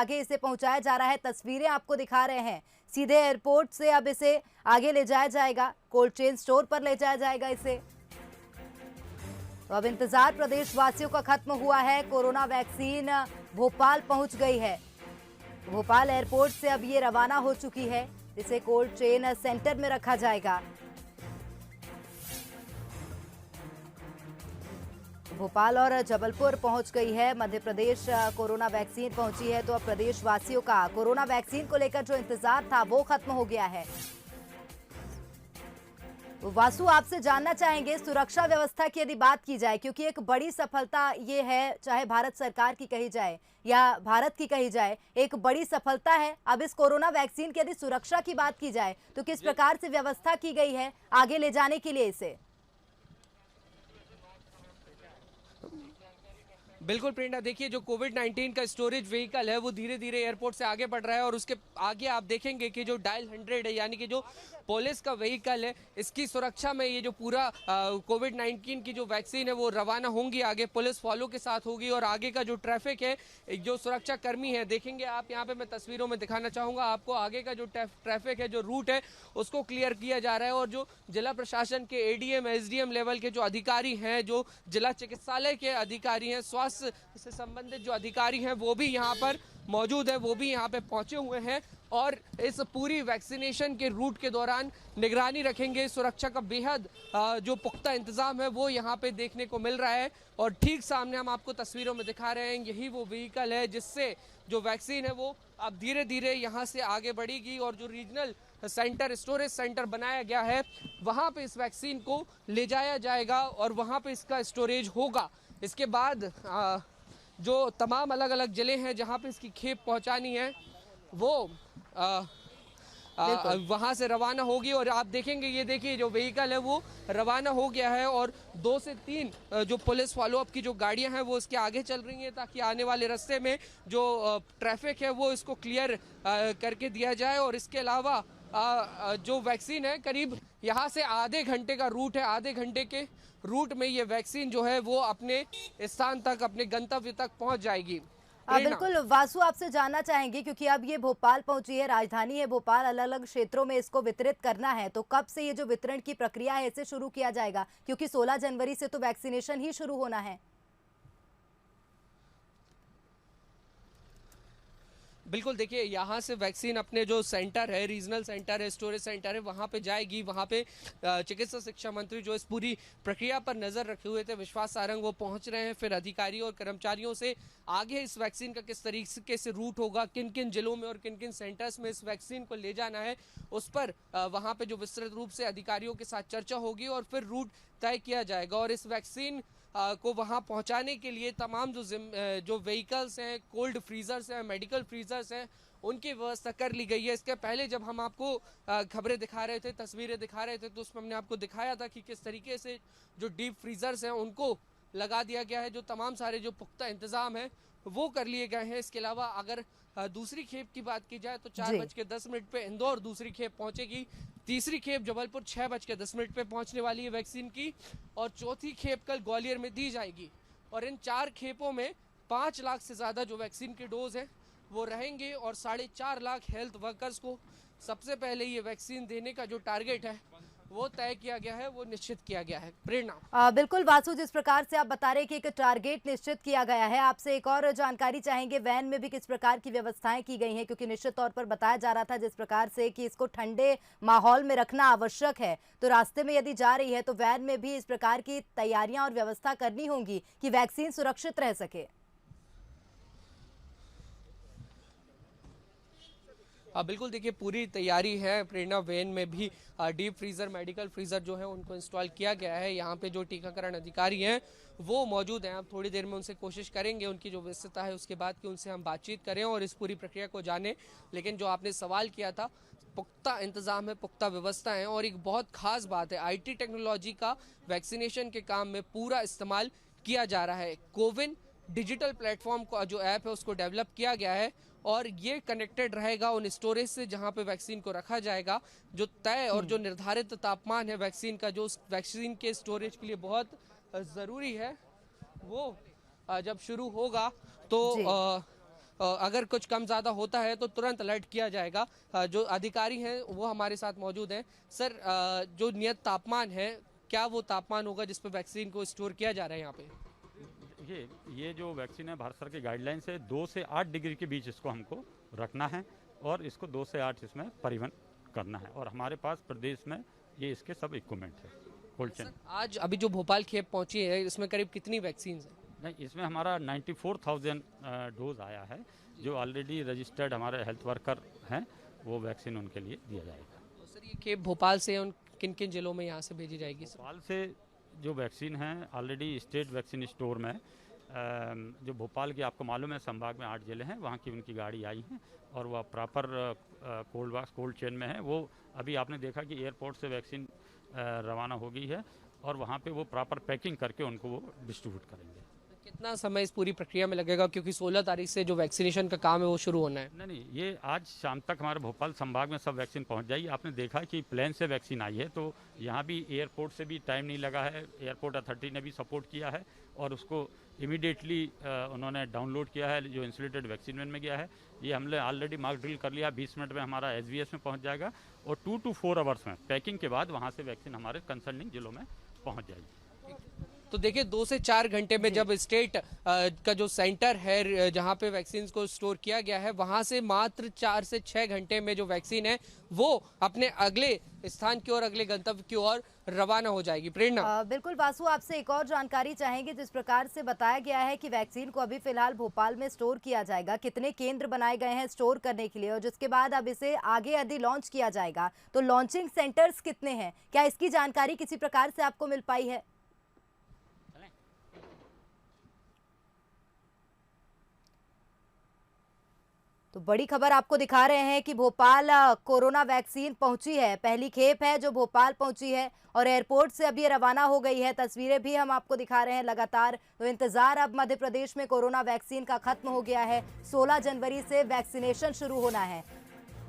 आगे इसे पहुंचाया जा रहा है। तस्वीरें आपको दिखा रहे हैं, सीधे एयरपोर्ट से अब इसे आगे ले जाया जाएगा, कोल्ड चेन स्टोर पर ले जाया जाएगा इसे। तो अब इंतजार प्रदेशवासियों का खत्म हुआ है। कोरोना वैक्सीन भोपाल पहुंच गई है। भोपाल एयरपोर्ट से अब ये रवाना हो चुकी है, इसे कोल्ड चेन सेंटर में रखा जाएगा। भोपाल और जबलपुर पहुंच गई है मध्य प्रदेश कोरोना वैक्सीन पहुंची है। तो अब प्रदेशवासियों का कोरोना वैक्सीन को लेकर जो इंतजार था वो खत्म हो गया है। वासु, आपसे जानना चाहेंगे सुरक्षा व्यवस्था की यदि बात की जाए, क्योंकि एक बड़ी सफलता ये है, चाहे भारत सरकार की कही जाए या भारत की कही जाए, एक बड़ी सफलता है। अब इस कोरोना वैक्सीन की यदि सुरक्षा की बात की जाए तो किस प्रकार से व्यवस्था की गई है आगे ले जाने के लिए इसे? बिल्कुल प्रेरणा, देखिए जो कोविड-19 का स्टोरेज व्हीकल है वो धीरे धीरे एयरपोर्ट से आगे बढ़ रहा है और उसके आगे आप देखेंगे कि जो डायल 100 है, यानी कि जो पुलिस का व्हीकल है, इसकी सुरक्षा में ये जो पूरा कोविड-19 की जो वैक्सीन है वो रवाना होंगी। आगे पुलिस फॉलो के साथ होगी और आगे का जो ट्रैफिक है, जो सुरक्षा कर्मी है, देखेंगे आप यहाँ पे, मैं तस्वीरों में दिखाना चाहूँगा आपको, आगे का जो ट्रैफिक है, जो रूट है, उसको क्लियर किया जा रहा है। और जो जिला प्रशासन के एडीएम एसडीएम लेवल के जो अधिकारी हैं, जो जिला चिकित्सालय के अधिकारी हैं, स्वास्थ्य से संबंधित जो अधिकारी हैं, वो भी यहाँ पर मौजूद है, वो भी यहाँ पे पहुंचे हुए हैं और इस पूरी वैक्सीनेशन के रूट के दौरान निगरानी रखेंगे। सुरक्षा का बेहद जो पुख्ता इंतजाम है वो यहाँ पे देखने को मिल रहा है। और ठीक सामने हम आपको तस्वीरों में दिखा रहे हैं, यही वो व्हीकल है जिससे जो वैक्सीन है वो अब धीरे धीरे यहाँ से आगे बढ़ेगी और जो रीजनल सेंटर, स्टोरेज सेंटर बनाया गया है, वहाँ पे इस वैक्सीन को ले जाया जाएगा और वहाँ पे इसका स्टोरेज होगा। इसके बाद जो तमाम अलग अलग जिले हैं जहाँ पे इसकी खेप पहुँचानी है वो वहाँ से रवाना होगी। और आप देखेंगे, ये देखिए जो व्हीकल है वो रवाना हो गया है और 2 से 3 जो पुलिस फॉलोअप की जो गाड़ियाँ हैं वो इसके आगे चल रही हैं, ताकि आने वाले रास्ते में जो ट्रैफिक है वो इसको क्लियर करके दिया जाए। और इसके अलावा जो वैक्सीन है, करीब यहाँ से आधे घंटे का रूट है, आधे घंटे के रूट में ये वैक्सीन जो है वो अपने स्थान तक, अपने गंतव्य तक पहुँच जाएगी। बिल्कुल वासु, आपसे जानना चाहेंगे, क्योंकि अब ये भोपाल पहुंची है, राजधानी है भोपाल, अलग अलग क्षेत्रों में इसको वितरित करना है, तो कब से ये जो वितरण की प्रक्रिया है इसे शुरू किया जाएगा? क्योंकि 16 जनवरी से तो वैक्सीनेशन ही शुरू होना है। बिल्कुल, देखिए यहाँ से वैक्सीन अपने जो सेंटर है, रीजनल सेंटर है, स्टोरेज सेंटर है, वहाँ पे जाएगी। वहाँ पे चिकित्सा शिक्षा मंत्री जो इस पूरी प्रक्रिया पर नज़र रखे हुए थे, विश्वास सारंग, वो पहुँच रहे हैं। फिर अधिकारियों और कर्मचारियों से आगे इस वैक्सीन का किस तरीके से रूट होगा, किन किन जिलों में और किन किन सेंटर्स में इस वैक्सीन को ले जाना है, उस पर वहाँ पर जो विस्तृत रूप से अधिकारियों के साथ चर्चा होगी और फिर रूट तय किया जाएगा। और इस वैक्सीन को वहां पहुंचाने के लिए तमाम जो व्हीकल्स हैं, कोल्ड फ्रीजर्स हैं, मेडिकल फ्रीजर्स हैं, उनकी व्यवस्था कर ली गई है। इसके पहले जब हम आपको खबरें दिखा रहे थे, तस्वीरें दिखा रहे थे, तो उसमें हमने आपको दिखाया था कि किस तरीके से जो डीप फ्रीजर्स हैं उनको लगा दिया गया है। जो तमाम सारे जो पुख्ता इंतजाम है वो कर लिए गए हैं। इसके अलावा अगर दूसरी खेप की बात की जाए तो 4:10 पे इंदौर दूसरी खेप पहुंचेगी, तीसरी खेप जबलपुर 6:10 पे पहुंचने वाली है वैक्सीन की, और चौथी खेप कल ग्वालियर में दी जाएगी। और इन 4 खेपों में 5 लाख से ज़्यादा जो वैक्सीन के डोज हैं वो रहेंगे और 4.5 लाख हेल्थ वर्कर्स को सबसे पहले ये वैक्सीन देने का जो टारगेट है वो तय किया गया है, वो निश्चित किया गया है। प्रेरणा। बिल्कुल वासु, जिस प्रकार से आप बता रहे हैं कि एक टारगेट निश्चित किया गया है, आपसे एक और जानकारी चाहेंगे, वैन में भी किस प्रकार की व्यवस्थाएं की गई हैं? क्योंकि निश्चित तौर पर बताया जा रहा था जिस प्रकार से कि इसको ठंडे माहौल में रखना आवश्यक है, तो रास्ते में यदि जा रही है तो वैन में भी इस प्रकार की तैयारियां और व्यवस्था करनी होगी कि वैक्सीन सुरक्षित रह सके। बिल्कुल, देखिए पूरी तैयारी है। प्रेरणा, वैन में भी डीप फ्रीज़र, मेडिकल फ्रीज़र जो है उनको इंस्टॉल किया गया है। यहाँ पे जो टीकाकरण अधिकारी हैं वो मौजूद हैं। आप थोड़ी देर में उनसे कोशिश करेंगे, उनकी जो व्यस्तता है उसके बाद कि उनसे हम बातचीत करें और इस पूरी प्रक्रिया को जानें। लेकिन जो आपने सवाल किया था, पुख्ता इंतजाम है, पुख्ता व्यवस्था है। और एक बहुत खास बात है, IT टेक्नोलॉजी का वैक्सीनेशन के काम में पूरा इस्तेमाल किया जा रहा है। कोविन डिजिटल प्लेटफॉर्म का जो ऐप है उसको डेवलप किया गया है और ये कनेक्टेड रहेगा उन स्टोरेज से जहां पे वैक्सीन को रखा जाएगा। जो तय और जो निर्धारित तापमान है वैक्सीन का, जो वैक्सीन के स्टोरेज के लिए बहुत ज़रूरी है, वो जब शुरू होगा तो अगर कुछ कम ज़्यादा होता है तो तुरंत अलर्ट किया जाएगा। जो अधिकारी हैं वो हमारे साथ मौजूद हैं। सर, जो नियत तापमान है, क्या वो तापमान होगा जिस पर वैक्सीन को स्टोर किया जा रहा है यहाँ पे? ये जो वैक्सीन है भारत सरकार की गाइडलाइन से 2 से 8 डिग्री के बीच इसको हमको रखना है और इसको 2 से 8 इसमें परिवहन करना है और हमारे पास प्रदेश में ये इसके सब इक्विपमेंट है कोल्ड चेन। आज अभी जो भोपाल खेप पहुंची है इसमें करीब कितनी वैक्सीन है? नहीं, इसमें हमारा 94,000 डोज आया है जो ऑलरेडी रजिस्टर्ड हमारे हेल्थ वर्कर हैं, वो वैक्सीन उनके लिए दिया जाएगा। तो सर, ये खेप भोपाल से उन किन किन जिलों में यहाँ से भेजी जाएगी? भोपाल से जो वैक्सीन है ऑलरेडी स्टेट वैक्सीन स्टोर में जो भोपाल की आपको मालूम है संभाग में 8 जिले हैं, वहाँ की उनकी गाड़ी आई है और वह proper cold box cold chain में है। वो अभी आपने देखा कि एयरपोर्ट से वैक्सीन रवाना हो गई है और वहाँ पे वो प्रॉपर पैकिंग करके उनको वो डिस्ट्रीब्यूट करेंगे। कितना समय इस पूरी प्रक्रिया में लगेगा, क्योंकि 16 तारीख से जो वैक्सीनेशन का काम है वो शुरू होना है? नहीं, ये आज शाम तक हमारे भोपाल संभाग में सब वैक्सीन पहुंच जाएगी। आपने देखा कि प्लेन से वैक्सीन आई है तो यहाँ भी एयरपोर्ट से भी टाइम नहीं लगा है। एयरपोर्ट अथॉरिटी ने भी सपोर्ट किया है और उसको इमीडिएटली उन्होंने डाउनलोड किया है जो इंसुलेटेड वैक्सीन वैन में गया है। ये हमने ऑलरेडी मार्क ड्रिल कर लिया, 20 मिनट में हमारा SVS में पहुँच जाएगा और 2 to 4 आवर्स में पैकिंग के बाद वहाँ से वैक्सीन हमारे कंसर्निंग जिलों में पहुँच जाएगी। तो देखिए 2 से 4 घंटे में जब स्टेट का जो सेंटर है जहां पे वैक्सीन को स्टोर किया गया है, वहां से मात्र 4 से 6 घंटे में जो वैक्सीन है वो अपने अगले स्थान की ओर, अगले गंतव्य की ओर रवाना हो जाएगी। प्रेरणा, बिल्कुल वासु, आपसे एक और जानकारी चाहेंगे। जिस प्रकार से बताया गया है कि वैक्सीन को अभी फिलहाल भोपाल में स्टोर किया जाएगा, कितने केंद्र बनाए गए हैं स्टोर करने के लिए और जिसके बाद अब इसे आगे यदि लॉन्च किया जाएगा तो लॉन्चिंग सेंटर्स कितने हैं, क्या इसकी जानकारी किसी प्रकार से आपको मिल पाई है? तो बड़ी खबर आपको दिखा रहे हैं कि भोपाल कोरोना वैक्सीन पहुंची है। पहली खेप है जो भोपाल पहुंची है और एयरपोर्ट से अब ये रवाना हो गई है। तस्वीरें भी हम आपको दिखा रहे हैं लगातार। तो इंतजार अब मध्य प्रदेश में कोरोना वैक्सीन का खत्म हो गया है। 16 जनवरी से वैक्सीनेशन शुरू होना है,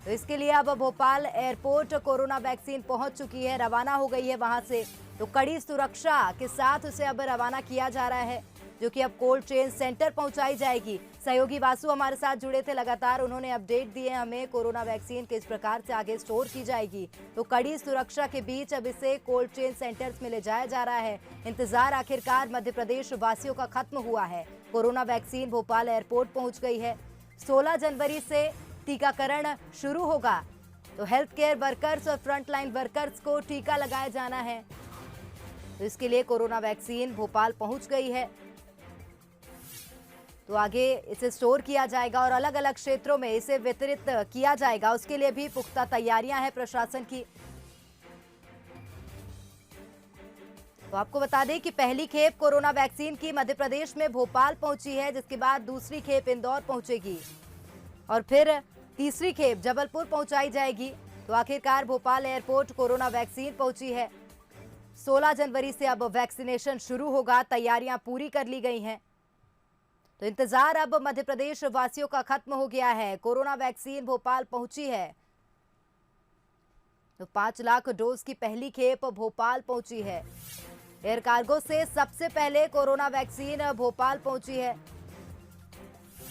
तो इसके लिए अब भोपाल एयरपोर्ट कोरोना वैक्सीन पहुंच चुकी है, रवाना हो गई है वहां से। तो कड़ी सुरक्षा के साथ उसे अब रवाना किया जा रहा है, जो कि अब कोल्ड चेन सेंटर पहुंचाई जाएगी। सहयोगी वासु हमारे साथ जुड़े थे लगातार, उन्होंने अपडेट दिए हमें कोरोना वैक्सीन किस प्रकार से आगे स्टोर की जाएगी। तो कड़ी सुरक्षा के बीच अब इसे कोल्ड चेन सेंटर्स में ले जाया जा रहा है। इंतजार आखिरकार मध्य प्रदेश वासियों का खत्म हुआ है। कोरोना वैक्सीन भोपाल एयरपोर्ट पहुंच गई है। 16 जनवरी से टीकाकरण शुरू होगा, तो हेल्थ केयर वर्कर्स और फ्रंटलाइन वर्कर्स को टीका लगाया जाना है। तो इसके लिए कोरोना वैक्सीन भोपाल पहुंच गई है, तो आगे इसे स्टोर किया जाएगा और अलग अलग क्षेत्रों में इसे वितरित किया जाएगा। उसके लिए भी पुख्ता तैयारियां हैं प्रशासन की। तो आपको बता दें कि पहली खेप कोरोना वैक्सीन की मध्य प्रदेश में भोपाल पहुंची है, जिसके बाद दूसरी खेप इंदौर पहुंचेगी और फिर तीसरी खेप जबलपुर पहुंचाई जाएगी। तो आखिरकार भोपाल एयरपोर्ट कोरोना वैक्सीन पहुंची है। 16 जनवरी से अब वैक्सीनेशन शुरू होगा, तैयारियां पूरी कर ली गई हैं। तो इंतजार अब मध्य प्रदेश वासियों का खत्म हो गया है। कोरोना वैक्सीन भोपाल पहुंची है, तो 5 लाख डोज की पहली खेप भोपाल पहुंची है। एयर कार्गो से सबसे पहले कोरोना वैक्सीन भोपाल पहुंची है।